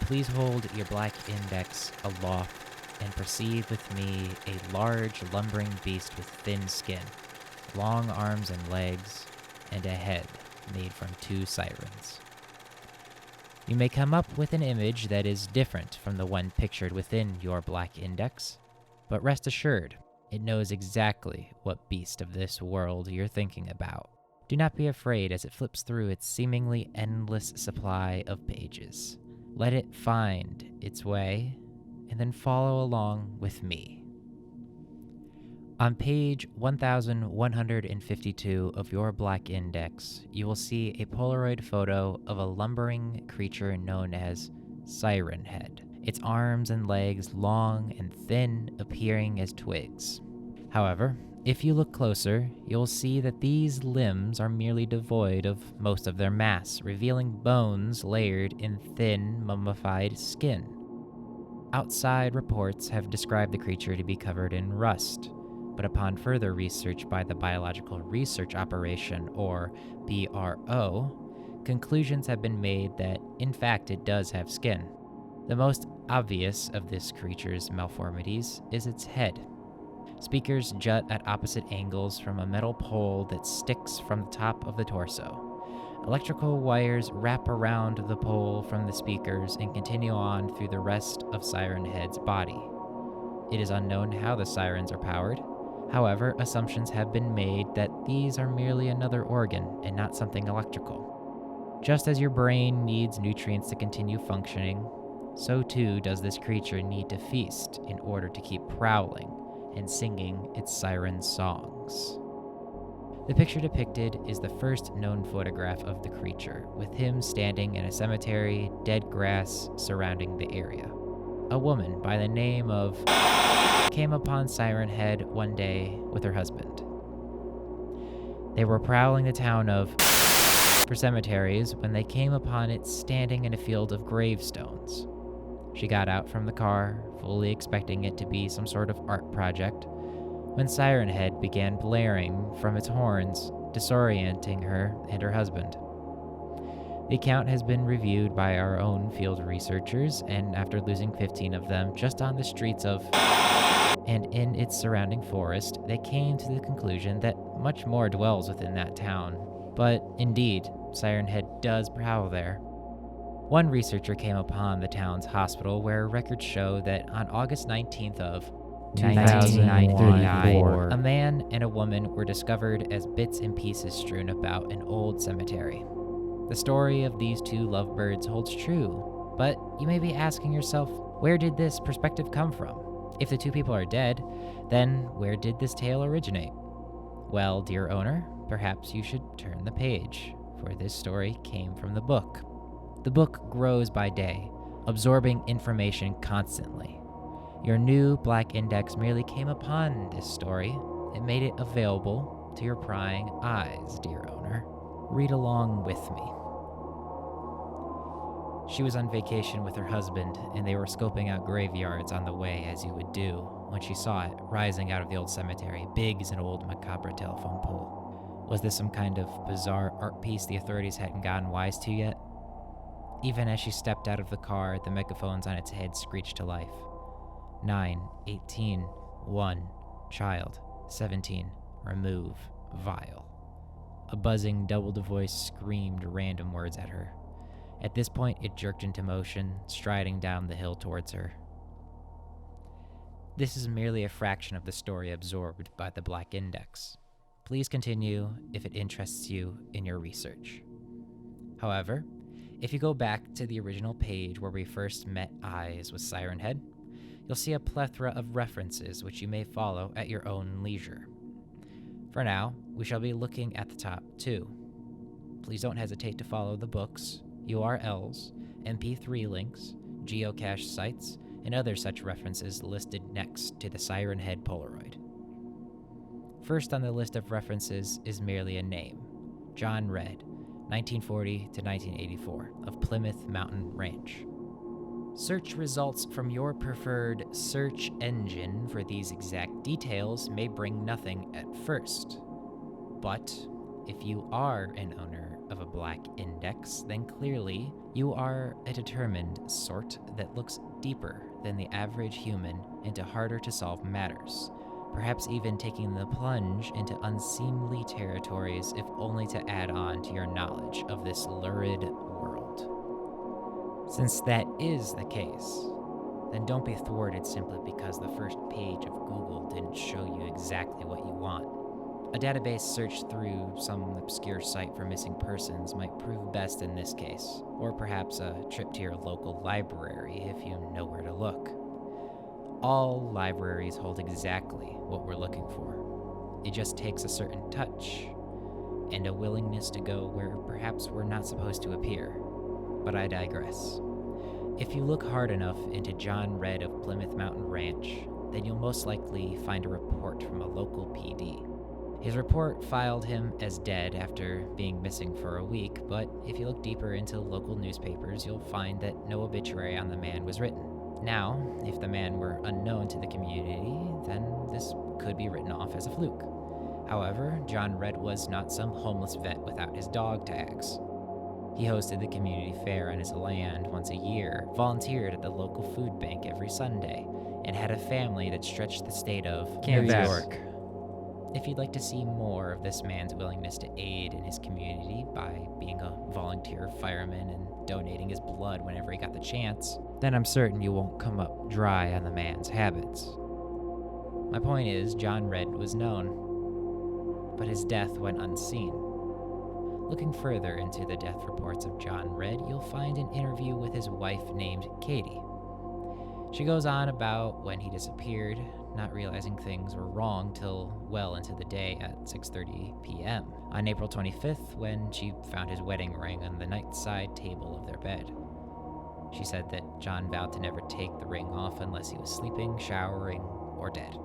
please hold your black index aloft and perceive with me a large, lumbering beast with thin skin, long arms and legs, and a head made from 2 sirens. You may come up with an image that is different from the one pictured within your black index, but rest assured, it knows exactly what beast of this world you're thinking about. Do not be afraid as it flips through its seemingly endless supply of pages. Let it find its way, and then follow along with me. On page 1152 of your black index, you will see a Polaroid photo of a lumbering creature known as Siren Head, its arms and legs long and thin, appearing as twigs. However, if you look closer, you'll see that these limbs are merely devoid of most of their mass, revealing bones layered in thin, mummified skin. Outside reports have described the creature to be covered in rust, but upon further research by the Biological Research Operation, or BRO, conclusions have been made that, in fact, it does have skin. The most obvious of this creature's malformities is its head. Speakers jut at opposite angles from a metal pole that sticks from the top of the torso. Electrical wires wrap around the pole from the speakers and continue on through the rest of Siren Head's body. It is unknown how the sirens are powered. However, assumptions have been made that these are merely another organ and not something electrical. Just as your brain needs nutrients to continue functioning, so too does this creature need to feast in order to keep prowling and singing its siren songs. The picture depicted is the first known photograph of the creature, with him standing in a cemetery, dead grass surrounding the area. A woman by the name of came upon Siren Head one day with her husband. They were prowling the town of for cemeteries when they came upon it standing in a field of gravestones. She got out from the car, fully expecting it to be some sort of art project, when Siren Head began blaring from its horns, disorienting her and her husband. The account has been reviewed by our own field researchers, and after losing 15 of them just on the streets of and in its surrounding forest, they came to the conclusion that much more dwells within that town. But indeed, Siren Head does prowl there. One researcher came upon the town's hospital where records show that on August 19th of 1994, a man and a woman were discovered as bits and pieces strewn about an old cemetery. The story of these 2 lovebirds holds true, but you may be asking yourself, where did this perspective come from? If the 2 people are dead, then where did this tale originate? Well, dear owner, perhaps you should turn the page, for this story came from the book. The book grows by day, absorbing information constantly. Your new black index merely came upon this story and made it available to your prying eyes, dear owner. Read along with me. She was on vacation with her husband, and they were scoping out graveyards on the way, as you would do, when she saw it rising out of the old cemetery, big as an old macabre telephone pole. Was this some kind of bizarre art piece the authorities hadn't gotten wise to yet? Even as she stepped out of the car, the megaphones on its head screeched to life. 9, 18, 1, child, 17, remove, vial. A buzzing, doubled voice screamed random words at her. At this point, it jerked into motion, striding down the hill towards her. This is merely a fraction of the story absorbed by the Black Index. Please continue if it interests you in your research. However, if you go back to the original page where we first met eyes with Siren Head, you'll see a plethora of references which you may follow at your own leisure. For now, we shall be looking at the top 2. Please don't hesitate to follow the books, URLs, MP3 links, geocache sites, and other such references listed next to the Siren Head Polaroid. First on the list of references is merely a name, John Red, 1940 to 1984, of Plymouth Mountain Ranch. Search results from your preferred search engine for these exact details may bring nothing at first. But if you are an owner of a Black Index, then clearly You are a determined sort that looks deeper than the average human into harder to solve matters, perhaps even taking the plunge into unseemly territories if only to add on to your knowledge of this lurid world. Since that is the case, then don't be thwarted simply because the first page of Google didn't show you exactly what you want. A database search through some obscure site for missing persons might prove best in this case, or perhaps a trip to your local library if you know where to look. All libraries hold exactly what we're looking for. It just takes a certain touch and a willingness to go where perhaps we're not supposed to appear. But I digress. If you look hard enough into John Red of Plymouth Mountain Ranch, then you'll most likely find a report from a local PD. His report filed him as dead after being missing for a week, but if you look deeper into local newspapers, you'll find that no obituary on the man was written. Now, if the man were unknown to the community, then this could be written off as a fluke. However, John Red was not some homeless vet without his dog tags. He hosted the community fair on his land once a year, volunteered at the local food bank every Sunday, and had a family that stretched the state of New York. If you'd like to see more of this man's willingness to aid in his community by being a volunteer fireman and donating his blood whenever he got the chance, then I'm certain you won't come up dry on the man's habits. My point is, John Red was known, but his death went unseen. Looking further into the death reports of John Red, you'll find an interview with his wife named Katie. She goes on about when he disappeared, not realizing things were wrong till well into the day at 6:30 p.m. on April 25th when she found his wedding ring on the nightside table of their bed. She said that John vowed to never take the ring off unless he was sleeping, showering, or dead.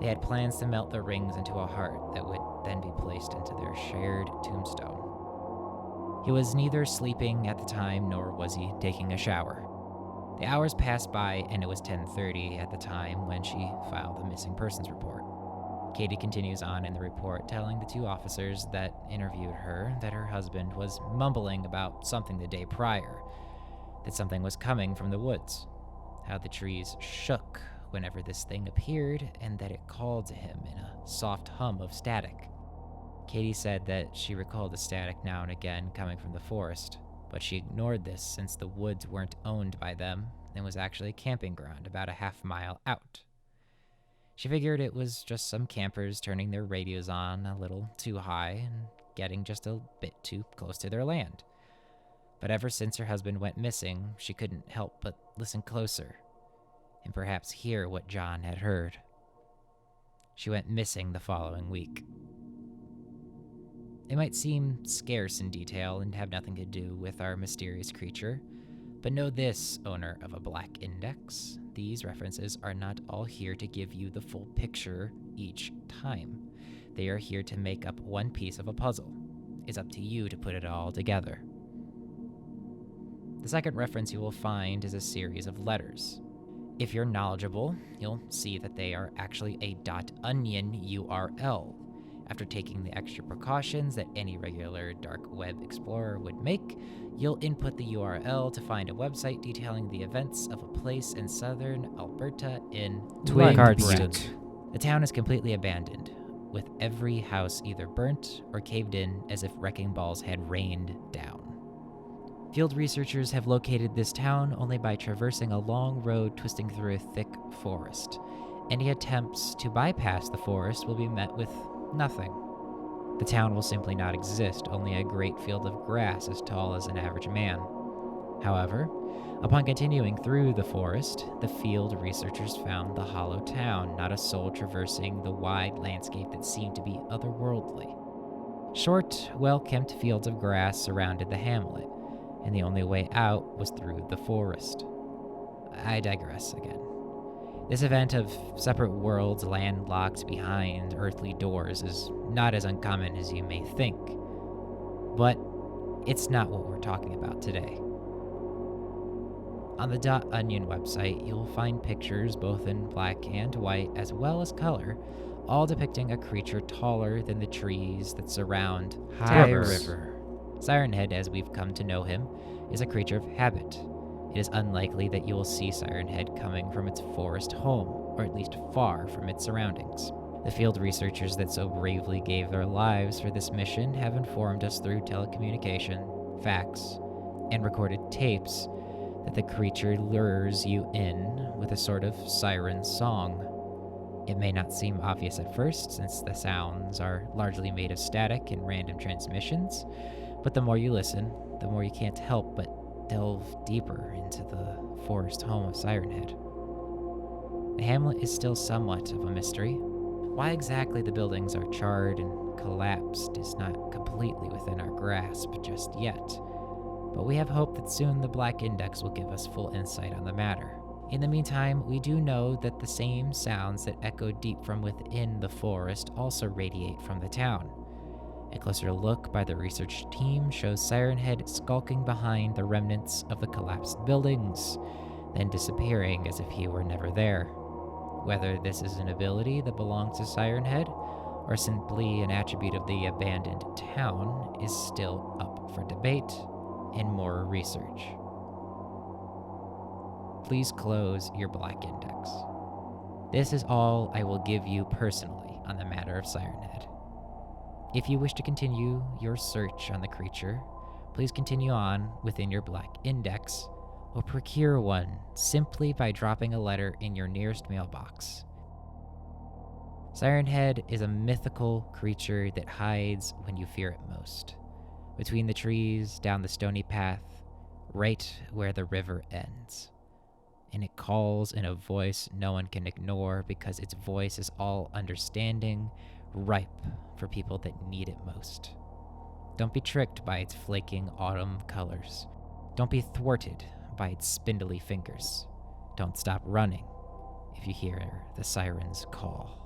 They had plans to melt the rings into a heart that would then be placed into their shared tombstone. He was neither sleeping at the time nor was he taking a shower. The hours passed by and it was 10:30 at the time when she filed the missing persons report. Katie continues on in the report telling the two officers that interviewed her that her husband was mumbling about something the day prior, that something was coming from the woods, how the trees shook whenever this thing appeared, and that it called to him in a soft hum of static. Katie said that she recalled the static now and again coming from the forest, but she ignored this since the woods weren't owned by them and was actually a camping ground about a half-mile out. She figured it was just some campers turning their radios on a little too high and getting just a bit too close to their land. But ever since her husband went missing, she couldn't help but listen closer and perhaps hear what John had heard. She went missing the following week. It might seem scarce in detail and have nothing to do with our mysterious creature, but know this, owner of a black index, these references are not all here to give you the full picture each time. They are here to make up one piece of a puzzle. It's up to you to put it all together. The second reference you will find is a series of letters. If you're knowledgeable, you'll see that they are actually a .onion URL. After taking the extra precautions that any regular dark web explorer would make, you'll input the URL to find a website detailing the events of a place in southern Alberta in twigs. The town is completely abandoned, with every house either burnt or caved in as if wrecking balls had rained down. Field researchers have located this town only by traversing a long road twisting through a thick forest. Any attempts to bypass the forest will be met with nothing. The town will simply not exist, only a great field of grass as tall as an average man. However, upon continuing through the forest, the field researchers found the hollow town, not a soul traversing the wide landscape that seemed to be otherworldly. Short, well-kept fields of grass surrounded the hamlet, and the only way out was through the forest. I digress again. This event of separate worlds landlocked behind earthly doors is not as uncommon as you may think, but it's not what we're talking about today. On the .onion website, you'll find pictures both in black and white as well as color, all depicting a creature taller than the trees that surround High River. Siren Head, as we've come to know him, is a creature of habit. It is unlikely that you will see Siren Head coming from its forest home, or at least far from its surroundings. The field researchers that so bravely gave their lives for this mission have informed us through telecommunication, fax, and recorded tapes that the creature lures you in with a sort of siren song. It may not seem obvious at first, since the sounds are largely made of static and random transmissions, but the more you listen, the more you can't help but delve deeper into the forest home of Siren Head. The hamlet is still somewhat of a mystery. Why exactly the buildings are charred and collapsed is not completely within our grasp just yet, but we have hope that soon the Black Index will give us full insight on the matter. In the meantime, we do know that the same sounds that echo deep from within the forest also radiate from the town. A closer look by the research team shows Siren Head skulking behind the remnants of the collapsed buildings, then disappearing as if he were never there. Whether this is an ability that belongs to Siren Head, or simply an attribute of the abandoned town, is still up for debate and more research. Please close your Black Index. This is all I will give you personally on the matter of Siren Head. If you wish to continue your search on the creature, please continue on within your Black Index, or procure one simply by dropping a letter in your nearest mailbox. Siren Head is a mythical creature that hides when you fear it most, between the trees, down the stony path, right where the river ends. And it calls in a voice no one can ignore because its voice is all understanding, ripe for people that need it most. Don't be tricked by its flaking autumn colors. Don't be thwarted by its spindly fingers. Don't stop running if you hear the siren's call.